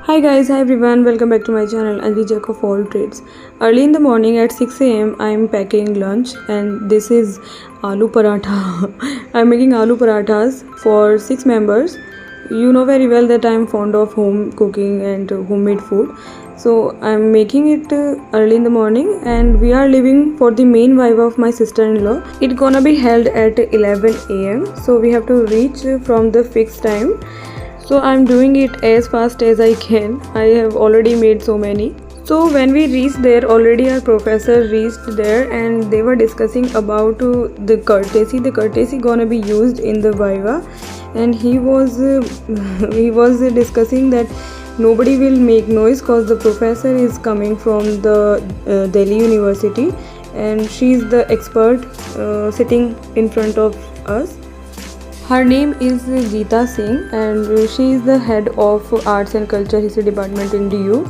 Hi guys, hi everyone, welcome back to my channel Anvi Jack of all trades. Early in the morning at 6 a.m. I am packing lunch and this is aloo paratha. I am making aloo parathas for 6 members. You know very well that I am fond of home cooking and homemade food. So I am making it early in the morning and we are leaving for the main viva of my sister-in-law. It's gonna be held at 11 a.m. So we have to reach from the fixed time. So I'm doing it as fast as I can. I have already made so many. So when we reached there, already our professor reached there and they were discussing about the courtesy. The courtesy gonna be used in the viva, and he was discussing that nobody will make noise cause the professor is coming from the Delhi University and she is the expert sitting in front of us. Her name is Geeta Singh and she is the head of Arts and Culture History Department in DU.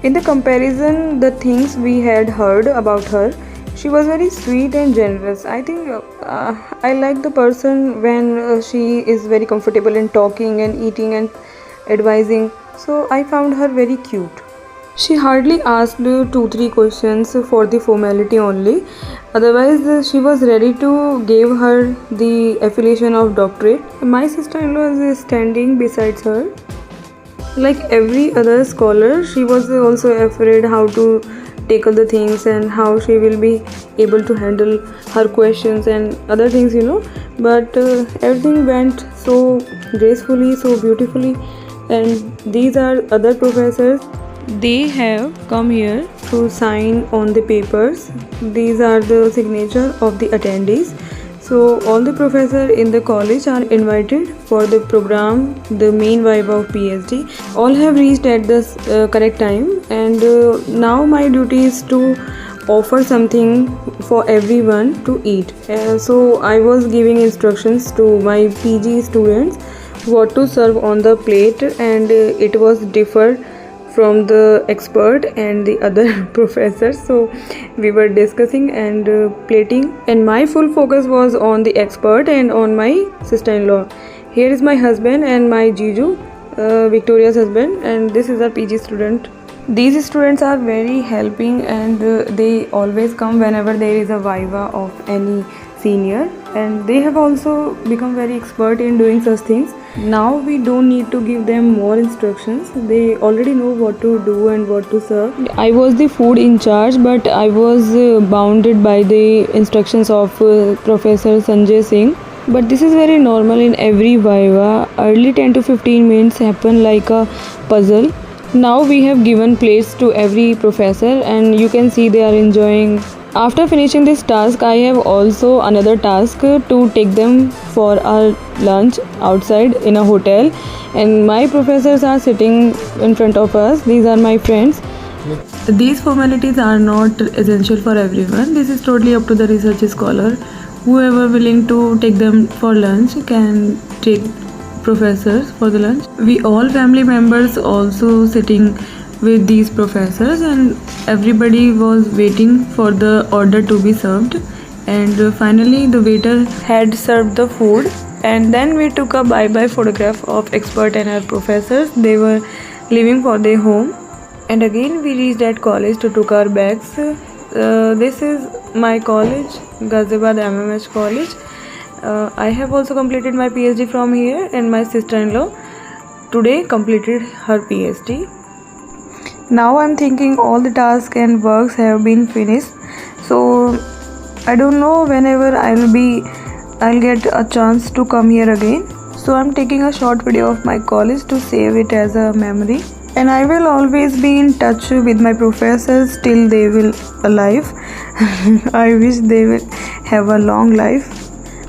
In the comparison, the things we had heard about her, she was very sweet and generous. I think I like the person when she is very comfortable in talking and eating and advising. So I found her very cute. She hardly asked 2-3 questions for the formality only. Otherwise, she was ready to give her the affiliation of doctorate. My sister-in-law is standing beside her. Like every other scholar, she was also afraid how to tackle the things and how she will be able to handle her questions and other things, But everything went so gracefully, so beautifully. And these are other professors. They have come here to sign on the papers. These are the signature of the attendees. So all the professors in the college are invited for the program, the main viva of PhD. All have reached at the correct time, and now my duty is to offer something for everyone to eat. So I was giving instructions to my PG students what to serve on the plate, and it was differed from the expert and the other professors. So we were discussing and plating, and my full focus was on the expert and on my sister-in-law. Here is my husband and my Jiju, Victoria's husband, and this is our PG student. These students are very helping and they always come whenever there is a viva of any senior, and they have also become very expert in doing such things. Now we don't need to give them more instructions. They already know what to do and what to serve. I was the food in charge, but I was bounded by the instructions of Professor Sanjay Singh. But this is very normal in every viva. Early 10 to 15 minutes happen like a puzzle. Now we have given plates to every professor and you can see they are enjoying. After finishing this task, I have also another task to take them for our lunch outside in a hotel, and my professors are sitting in front of us. These are my friends. These formalities are not essential for everyone. This is totally up to the research scholar. Whoever willing to take them for lunch can take professors for the lunch. We all family members also sitting with these professors, and everybody was waiting for the order to be served, and finally the waiter had served the food, and then we took a bye-bye photograph of expert and our professors. They were leaving for their home, and again we reached at college to took our bags. This is my college, Ghaziabad MMH college. I have also completed my PhD from here, and my sister-in-law today completed her PhD. Now I'm thinking all the tasks and works have been finished, so I don't know whenever I'll get a chance to come here again. So I'm taking a short video of my college to save it as a memory, and I will always be in touch with my professors till they will alive. I wish they will have a long life.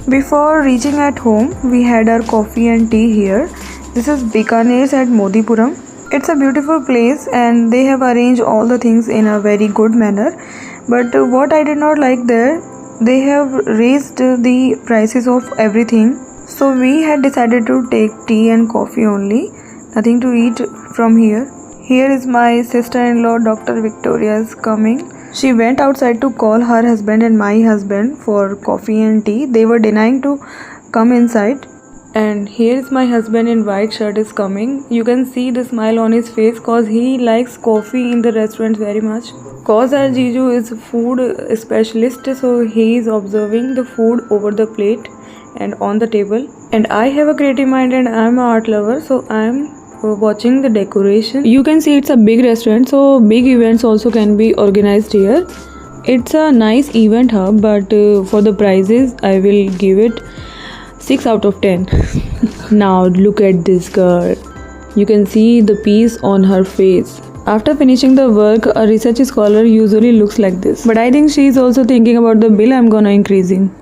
Before reaching at home, we had our coffee and tea here. This is Bikaner's at Modipuram. It's a beautiful place and they have arranged all the things in a very good manner. But what I did not like there, they have raised the prices of everything. So we had decided to take tea and coffee only, nothing to eat from here. Here is my sister-in-law, Dr. Victoria is coming. She went outside to call her husband and my husband for coffee and tea. They were denying to come inside. And here's my husband in white shirt is coming. You can see the smile on his face cause he likes coffee in the restaurant very much. Cause our Jiju is food specialist, so he is observing the food over the plate and on the table. And I have a creative mind and I'm an art lover, so I'm watching the decoration. You can see it's a big restaurant, so big events also can be organized here. It's a nice event hub, but for the prices I will give it 6 out of 10. Now look at this girl. You can see the peace on her face. After finishing the work, a research scholar usually looks like this. But I think she is also thinking about the bill I'm gonna increasing.